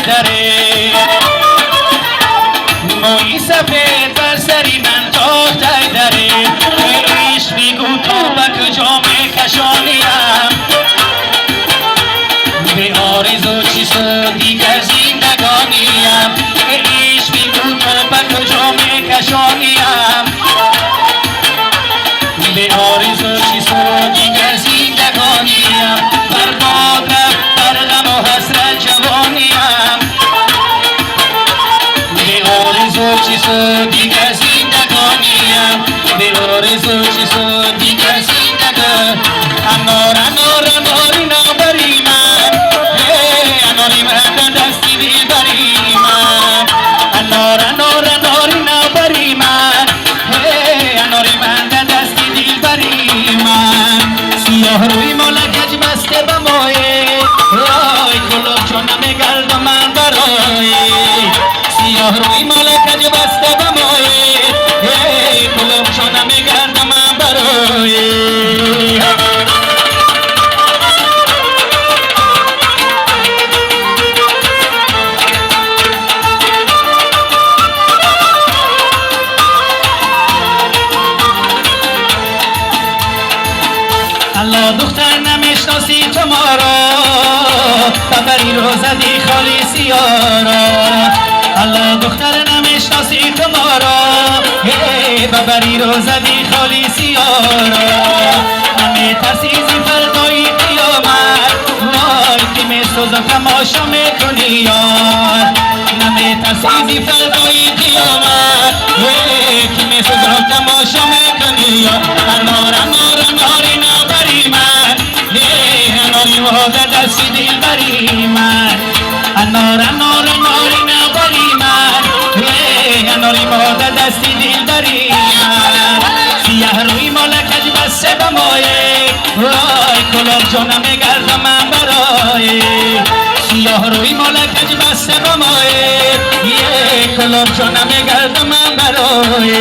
داره موی سفید بر سری من تاختای داره عشق بگو تو با کجا میکشانیم به آرزو چی سودی که زندگانیم عشق بگو تو با کجا میکشانیم به آرزو چی سودی که زندگانیم برباد بر غم و حسرت جوانیم به آرزو چی سودی که زندگانیم به آرزو چی سودی که زندگانیم انار انار اناری نبری من اناری من دستی بیبری من انار انار اناری نبری من اناری من دستی بیبری من سیاه روی ملکج بسته به مایه رای کلوب چونم گرد من برای سیاه روی ملکج بسته به مایه کلوب چونم گرد من برای الله دختر نمیشناسی تو ما را ببری رو زدی خالی سیارا الله دختر نمیشناسی تو ما را ببری رو زدی خالی سیارا نمیترسی زی فردای قیامت وای که میسوزم تماشا میکنی یار نمیترسی زی فردای قیامت که میسوزم تماشا میکنی یار انار انار اناری نبری من اناری مهاده دستی دل بری من انار انار اناری نبری من اناری مهاده دستی دل بری من سیاه روی ملکج بسته به مایه وای کلاب جانم گرد من برای سیاه روی ملکج بسته به مایه کلاب جانم گرد من برای